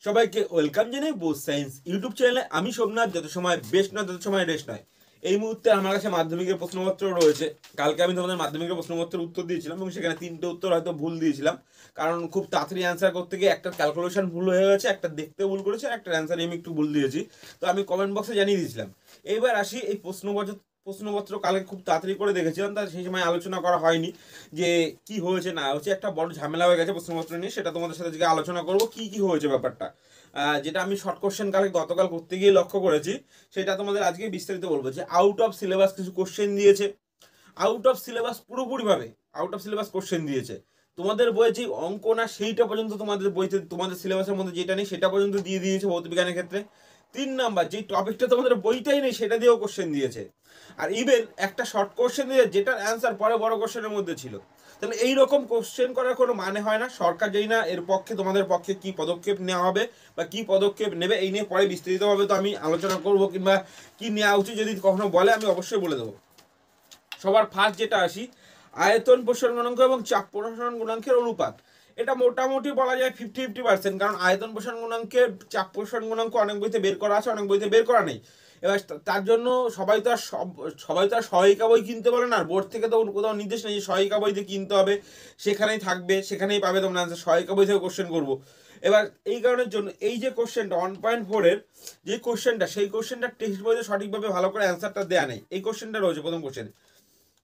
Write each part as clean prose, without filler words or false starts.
সবাইকে ওয়েলকাম জানাই Bose science YouTube চ্যানেলে। আমি সোমনাথ। যত সময় বেস্ট নয় তত সময় রেস্ট নয়। এই মুহূর্তে আমার কাছে মাধ্যমিকের প্রশ্নপত্র রয়েছে। কালকে আমি তোমাদের মাধ্যমিকের প্রশ্নপত্রের উত্তর দিয়েছিলাম এবং সেখানে 3টে উত্তর হয়তো ভুল দিয়েছিলাম, কারণ খুব তাড়াতাড়ি অ্যান্সার করতে গিয়ে একটা ক্যালকুলেশন ভুল হয়ে গেছে, একটা দেখতে ভুল করেছে, আর একটা অ্যান্সারে আমি একটু ভুল দিয়েছি। তো আমি কমেন্ট বক্সে জানিয়ে দিয়েছিলাম। এইবার আসি এই প্রশ্নপত্র কালকে খুব তাড়াতাড়ি করে দেখেছিলাম, তার সেই সময় আলোচনা করা হয়নি যে কি হয়েছে না হয়েছে। একটা বড় ঝামেলা হয়ে গেছে প্রশ্নপত্র নিয়ে, সেটা তোমাদের সাথে আজকে আলোচনা করবো কি কি হয়েছে ব্যাপারটা। যেটা আমি শর্ট কোশ্চেন গতকাল করতে গিয়ে লক্ষ্য করেছি, সেটা তোমাদের আজকে বিস্তারিত বলবো। যে আউট অফ সিলেবাস কিছু কোশ্চেন দিয়েছে, আউট অফ সিলেবাস পুরোপুরিভাবে আউট অফ সিলেবাস কোশ্চেন দিয়েছে। তোমাদের বইয়ে যে অঙ্ক না সেইটা পর্যন্ত তোমাদের বইতে, তোমাদের সিলেবাসের মধ্যে যেটা নেই সেটা পর্যন্ত দিয়ে দিয়েছে ভৌতবিজ্ঞানের ক্ষেত্রে। 3 নাম্বার, যে টপিকটা তোমাদের বইটাই নেই সেটা দিয়েও কোশ্চেন দিয়েছে। আর ইভেন একটা শর্ট কোশ্চেন দিয়ে যেটার অ্যান্সার পরে বড় কোশ্চেনের মধ্যে ছিল। তাহলে এইরকম কোশ্চেন করার কোনো মানে হয় না। সরকার যেই না এর পক্ষে, তোমাদের পক্ষে কি পদক্ষেপ নেওয়া হবে বা কি পদক্ষেপ নেবে এই নিয়ে পরে বিস্তারিতভাবে তো আমি আলোচনা করবো, কিংবা কি নেওয়া উচিত যদি কখনো বলে আমি অবশ্যই বলে দেবো। সবার ফার্স্ট যেটা আসি, আয়তন প্রসারণ গুণাঙ্ক এবং চাপ প্রসারণ গুণাঙ্কের অনুপাত। এটা মোটামুটি বলা যায় 50-50%, কারণ আয়তন প্রসারণ গুণাঙ্কের চাপ প্রসারণ গুণাঙ্ক অনেক বইতে বের করা আছে, অনেক বইতে বের করা নেই। এবার তার জন্য সবাই তো আর সহায়িকা বই কিনতে পারে না। বোর্ড থেকে তো কোথাও নির্দেশ নেই যে সহায়িকা বইতে কিনতে হবে, সেখানেই থাকবে, সেখানেই পাবে তোমরা আনসার। সহায়িকা বই থেকে কোশ্চেন করবো। এবার এই কারণের জন্য এই যে কোশ্চেনটা 1.4-এর যে কোশ্চেনটা, সেই কোশ্চেনটা টেক্সট বইতে সঠিকভাবে ভালো করে অ্যান্সারটা দেওয়া নেই। এই কোশ্চেনটা রয়েছে প্রথম কোশ্চেন।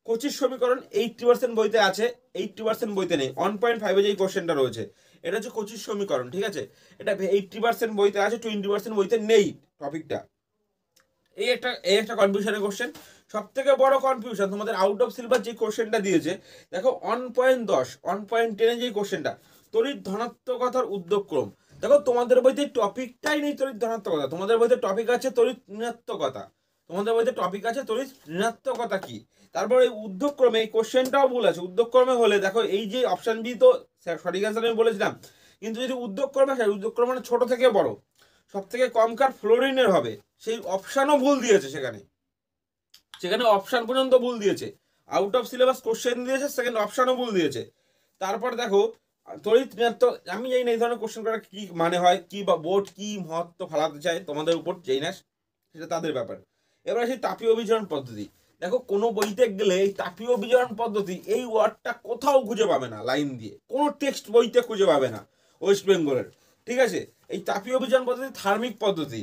কোচির সমীকরণ 80% বইতে আছে, 80% বইতে নেই। 1.5-এ যে কোশ্চেনটা রয়েছে এটা হচ্ছে কোচির সমীকরণ, ঠিক আছে। এটা 80% বইতে আছে, 20% বইতে নেই টপিকটা। এই একটা কনফিউশনের কোশ্চেন। সব থেকে বড় কনফিউশন তোমাদের আউট অফ সিলেবাস যে কোশ্চেনটা দিয়েছে, দেখো 1.10, 1.10-এ যে কোশ্চেনটা, তড়িৎ ধনাত্মকতার উদ্যোগক্রম। দেখো তোমাদের বইতে টপিকটাই নেই তড়িৎ ধনাত্মকতা, তোমাদের বইতে টপিক আছে তড়িৎ ঋণাত্মকতা। তোমাদের বইতে টপিক আছে তড়িৎ ঋণাত্মকতা কি। তারপরে এই উদ্যোগক্রমে এই কোশ্চেনটাও ভুল আছে। উদ্যোগক্রমে হলে দেখো এই যে অপশন বি তো সঠিক অ্যান্সার আমি বলেছিলাম, কিন্তু যদি উদ্যোগক্রমে আসে, উদ্যোগক্রম মানে ছোট থেকে বড়, সব থেকে কম কার ফ্লোরিনের হবে, সেই অপশানও ভুল দিয়েছে। সেখানে সেখানে অপশান পর্যন্ত ভুল দিয়েছে। আউট অফ সিলেবাস কোশ্চেন দিয়েছে, সেকেন্ড অপশানও ভুল দিয়েছে। তারপর দেখো তড়িৎ ঋণাত্মক, আমি জানি না এই ধরনের কোশ্চেন করার কি মানে হয়, কি বা বোর্ড কি মহত্ব ফালাতে চায় তোমাদের উপর, যেই না সেটা তাদের ব্যাপার। এবার আসি তাপীয় অভিযোজন পদ্ধতি। দেখো কোনো বইতে গেলে এই তাপীয় অভিযোজন পদ্ধতি এই ওয়ার্ডটা কোথাও খুঁজে পাবে না, লাইন দিয়ে কোনো টেক্সট বইতে খুঁজে পাবে না ওয়েস্ট বেঙ্গলের, ঠিক আছে। এই তাপীয় অভিযোজন পদ্ধতি থার্মিক পদ্ধতি,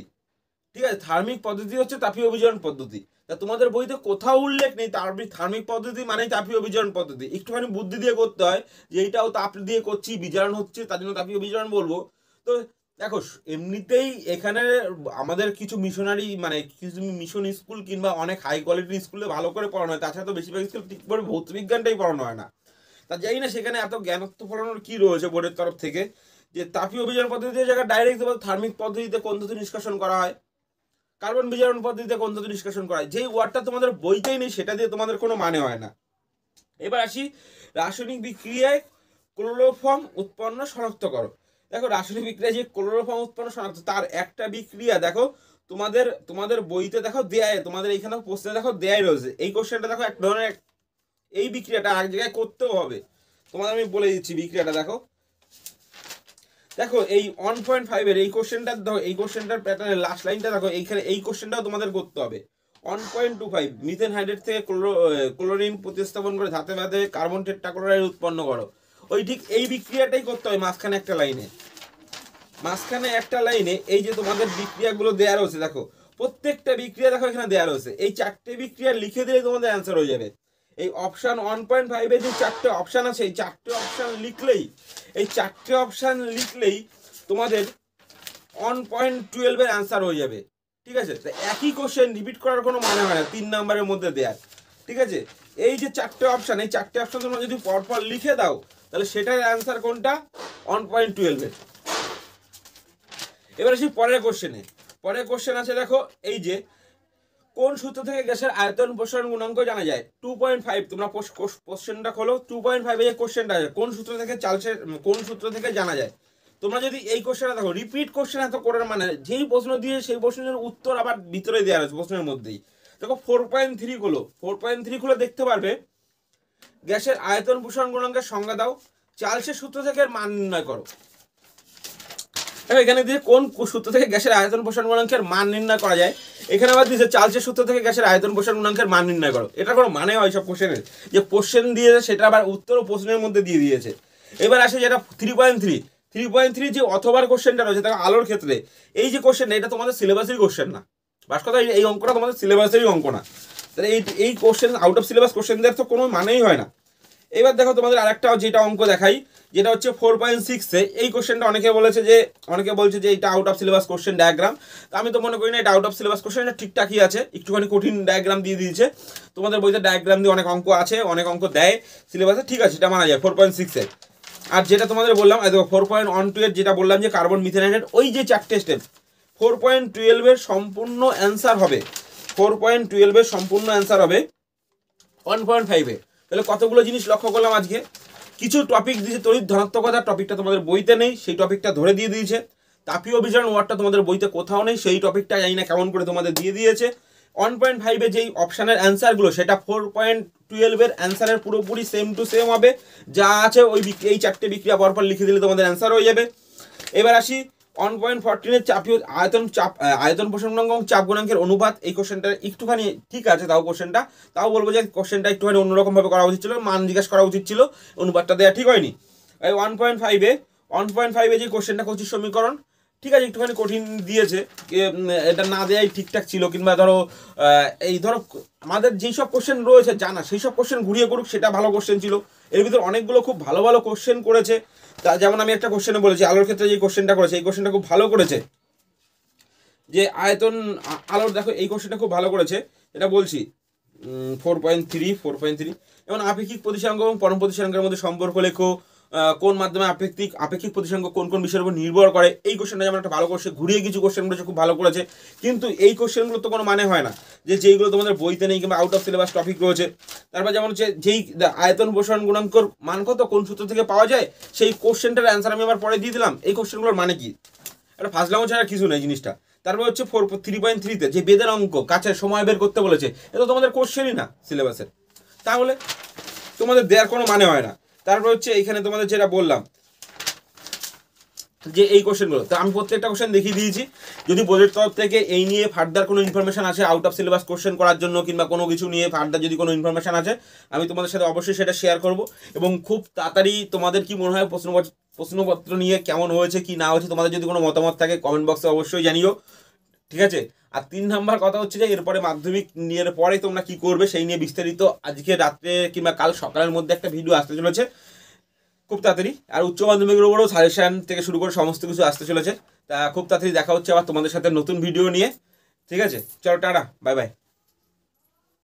ঠিক আছে। থার্মিক পদ্ধতি হচ্ছে তাপীয় অভিযোজন পদ্ধতি। তা তোমাদের বইতে কোথাও উল্লেখ নেই থার্মিক পদ্ধতি মানে তাপীয় অভিযোজন পদ্ধতি। একটুখানি বুদ্ধি দিয়ে করতে হয় যে এইটাও তাপ দিয়ে করছি, বিজারণ হচ্ছে, তার জন্য তাপীয় অভিযোজন বলবো। তো দেখো এমনিতেই এখানে আমাদের কিছু মিশনারি মানে কিছু মিশন স্কুল কিংবা অনেক হাই কোয়ালিটির স্কুলে ভালো করে পড়ানো হয়, তাছাড়া তো বেশিরভাগ স্কুল ঠিক করে ভৌতবিজ্ঞানটাই পড়ানো হয় না। তা জানি না সেখানে এত জ্ঞানত্ব ফলানোর কি রয়েছে বোর্ডের তরফ থেকে, যে তাপীয় অভিযোজন পদ্ধতিতে জায়গায় ডাইরেক্ট থার্মিক পদ্ধতিতে কোন ধাতু নিষ্কাশন করা হয়, কার্বন বিজারণ পদ্ধতিতে কোন ধাতু নিষ্কাশন করা হয়। যেই ওয়ার্ডটা তোমাদের বইতেই নেই সেটা দিয়ে তোমাদের কোনো মানে হয় না। এবার আসি রাসায়নিক বিক্রিয়ায় ক্লোরোফর্ম উৎপন্ন শনাক্ত করো। দেখো রাসায়নিক বিক্রিয়ায় যে ক্লোরোফর্ম উৎপন্ন শনাক্ত, তার একটা বিক্রিয়া দেখো তোমাদের বইতে দেখো দেয়, তোমাদের এইখানে প্রশ্নে দেখো দেয় রয়েছে। এই কোশ্চেনটা দেখো এক ধরনের, এই বিক্রিয়াটা এক জায়গায় করতেও হবে। তোমাদের আমি বলে দিচ্ছি বিক্রিয়াটা দেখো। দেখো এই 1.5-এর এই কোশ্চেনটা দেখো, এই কোশ্চেনটার প্যাটার্নের লাস্ট লাইনটা দেখো, এইখানে এই কোশ্চেনটাও তোমাদের করতে হবে। 1.25 মিথেন হাইড্রেট থেকে ক্লোরিন প্রতিস্থাপন করে ধাতে বাদে কার্বন টেট্রাক্লোরাইড উৎপন্ন করো। ওই ঠিক এই বিক্রিয়াটাই করতে হয় মাঝখানে একটা লাইনে এই যে তোমাদের বিক্রিয়াগুলো দেওয়া রয়েছে দেখো, প্রত্যেকটা বিক্রিয়া দেখো এখানে দেওয়া রয়েছে। এই 4টে বিক্রিয়া লিখে দিলে তোমাদের অ্যান্সার হয়ে যাবে। এই অপশান 1.5-এ যে 4টে অপশান আছে, এই 4টে অপশান লিখলেই তোমাদের 1.12-এর অ্যান্সার হয়ে যাবে, ঠিক আছে। একই কোশ্চেন রিপিট করার কোনো মানে হয় না 3 নাম্বারের মধ্যে দেয়ার, ঠিক আছে। এই যে 4টে অপশান, এই 4টে অপশান তোমরা যদি পরপর লিখে দাও তাহলে সেটার অ্যান্সার কোনটা, 1.12-এর। এবার আসি পরের কোশ্চেন আছে দেখো, এই যে কোন সূত্র থেকে গ্যাসের আয়তন প্রসারণ গুণাঙ্ক জানা যায়। 2.5, তোমরা কোশ্চেনটা খোলো। 2.5-এ যে কোশ্চেনটা আছে কোন সূত্র থেকে জানা যায়। তোমরা যদি এই কোশ্চেনটা দেখো, রিপিট কোশ্চেন এত করার মানে, যেই প্রশ্ন দিয়ে সেই প্রশ্নের উত্তর আবার ভিতরে দেওয়া আছে প্রশ্নের মধ্যেই। দেখো 4.3 খোলো, 4.3 খুলে দেখতে পারবে গ্যাসের আয়তন প্রসারণ গুণাঙ্কের সংজ্ঞা দাও, চার্লসের সূত্র থেকে মান নির্ণয় করো। এখানে দিয়ে কোন সূত্র থেকে গ্যাসের আয়তন প্রসারণ গুণাঙ্কের মান নির্ণয় করা যায়, এখানে আবার দিয়েছে চার্লসের সূত্র থেকে গ্যাসের আয়তন প্রসারণ গুণাঙ্কের মান নির্ণয় করো। এটা কোনো মানে হয় সব কোশ্চেনের, যে কোশ্চেন দিয়েছে সেটা আবার উত্তর ও প্রশ্নের মধ্যে দিয়ে দিয়েছে। এবার আসে যেটা 3.3 যে অথবার কোশ্চেনটা রয়েছে তাকে আলোর ক্ষেত্রে, এই যে কোশ্চেন এটা তোমাদের সিলেবাসেরই কোশ্চেন না, বাস কথা এই অঙ্কটা তোমাদের সিলেবাসেরই অঙ্ক না, তাহলে এই কোশ্চেন আউট অফ সিলেবাস কোশ্চেনদের তো কোনো মানেই হয় না। এবার দেখো তোমাদের আরেকটা যেটা অঙ্ক দেখাই, যেটা হচ্ছে 4.6 এই কোশ্চেনটা অনেকে বলছে যে এটা out of syllabus question diagram. তো আমি তো মনে করি না এটা আউট অফ সিলেবাস কোশ্চেন, এটা ঠিকঠাকই আছে, একটুখানি কঠিন ডায়াগ্রাম দিয়ে দিয়েছে। তোমাদের বইতে ডায়াগ্রাম দিয়ে অনেক অঙ্ক আছে, অনেক অঙ্ক দেয় সিলেবাসে, ঠিক আছে, এটা মানা যায় 4.6 আর যেটা তোমাদের বললাম 4.12 যেটা বললাম যে কার্বন মিথেনাইডের ওই যে 4টে স্টেপ 4.12 সম্পূর্ণ অ্যান্সার হবে, 4.12 সম্পূর্ণ অ্যান্সার হবে 1.5 তাহলে কতগুলো জিনিস লক্ষ্য করলাম আজকে। কিছু টপিক দিয়েছে, তড়িৎ ধনাত্মকতা টপিকটা তোমাদের বইতে নেই, সেই টপিকটা ধরে দিয়ে দিয়েছে। তাপীয় বিজারণ ওয়ার্ডটা তোমাদের বইতে কোথাও নেই, সেই টপিকটা জানি না কেমন করে তোমাদের দিয়ে দিয়েছে। 1.5 যেই অপশানের অ্যান্সারগুলো সেটা 4.12 অ্যান্সারের পুরোপুরি সেম টু সেম হবে, যা আছে ওই এই 4টে বিক্রিয়া পরপর লিখে দিলে তোমাদের অ্যান্সার হয়ে যাবে। এবার আসি 1.14 চাপীয় আয়তন প্রসারণ গুণাঙ্ক এবং চাপ গুণাঙ্কের অনুপাত, এই কোশ্চেনটা একটুখানি ঠিক আছে, তাও বলবো যে কোশ্চেনটা একটুখানি অন্যরকম ভাবে করা উচিত ছিল, মান জিজ্ঞাসা করা উচিত ছিল, অনুপাতটা দেওয়া ঠিক হয়নি। 1.5 যে কোশ্চেনটা কচির সমীকরণ, ঠিক আছে, একটুখানি কঠিন দিয়েছে, এটা না দেওয়াই ঠিকঠাক ছিল, কিংবা ধরো আমাদের যেই সব কোশ্চেন রয়েছে জানা সেই সব কোশ্চেন ঘুরিয়ে করুক, সেটা ভালো কোশ্চেন ছিল। এর ভিতর অনেকগুলো খুব ভালো ভালো কোশ্চেন করেছে, তা যেমন আমি একটা কোশ্চেনে বলেছি আলোর ক্ষেত্রে যে কোশ্চেনটা করেছে এই কোশ্চেনটা খুব ভালো করেছে, যে আলোর দেখো এই কোশ্চেনটা খুব ভালো করেছে, এটা বলছি 4.3 যেমন আপেক্ষিক প্রতিসরাঙ্ক এবং পরম প্রতিসরাঙ্কের মধ্যে সম্পর্ক লেখো, কোন মাধ্যমে আপেক্ষিক প্রতিসরাঙ্ক কোন কোন বিষয়ের উপর নির্ভর করে, এই কোশ্চেনটা যেমন একটা ভালো কোশ্চেন, ঘুরিয়ে কিছু কোশ্চেন করেছে খুব ভালো করেছে। কিন্তু এই কোশ্চেনগুলো তো কোনো মানে হয় না, যেইগুলো তোমাদের বইতে নেই কিংবা আউট অফ সিলেবাস টপিক রয়েছে। তারপর যেমন হচ্ছে যেই আয়তন প্রসারণ গুণাঙ্কর মান কত কোন সূত্র থেকে পাওয়া যায়, সেই কোশ্চেনটার অ্যান্সার আমি আবার পরে দিয়ে দিলাম, এই কোশ্চেনগুলোর মানে কি, এটা ফাজলামো ছাড়া কিছু নেই জিনিসটা। তারপর হচ্ছে 3.3 যে বেদের অঙ্ক কাছের সময় বের করতে বলেছে, এটা তো তোমাদের কোশ্চেনই না সিলেবাসের, তাহলে তোমাদের দেওয়ার কোনো মানে হয় না। তারপর হচ্ছে এইখানে তোমাদের যেটা বললাম যে এই কোশ্চেনগুলো, তো আমি প্রত্যেকটা কোশ্চেন দেখিয়ে দিয়েছি। যদি বোর্ডের তরফ থেকে এই নিয়ে ফার্দার কোনো ইনফরমেশন আছে আউট অফ সিলেবাস কোশ্চেন করার জন্য, কিংবা কোনো কিছু নিয়ে ফার্দার যদি কোনো ইনফরমেশন আছে আমি তোমাদের সাথে অবশ্যই সেটা শেয়ার করব, এবং খুব তাড়াতাড়ি তোমাদের কি মনে হয় প্রশ্নপত্র নিয়ে কেমন হয়েছে কি না হয়েছে, তোমাদের যদি কোনো মতামত থাকে কমেন্ট বক্সে অবশ্যই জানিও, ঠিক আছে। আর 3 নাম্বার কথা হচ্ছে যে এরপরে মাধ্যমিক নিয়ে পরে তোমরা কি করবে সেই নিয়ে বিস্তারিত আজকে রাত্রে কিংবা কাল সকালের মধ্যে একটা ভিডিও আসতে চলেছে খুব তাড়াতাড়ি। আর উচ্চ মাধ্যমিকের উপরেও সাজেশন থেকে শুরু করে সমস্ত কিছু আসতে চলেছে, তা খুব তাড়াতাড়ি দেখা হচ্ছে আবার তোমাদের সাথে নতুন ভিডিও নিয়ে, ঠিক আছে, চলো টাটা, বাই বাই।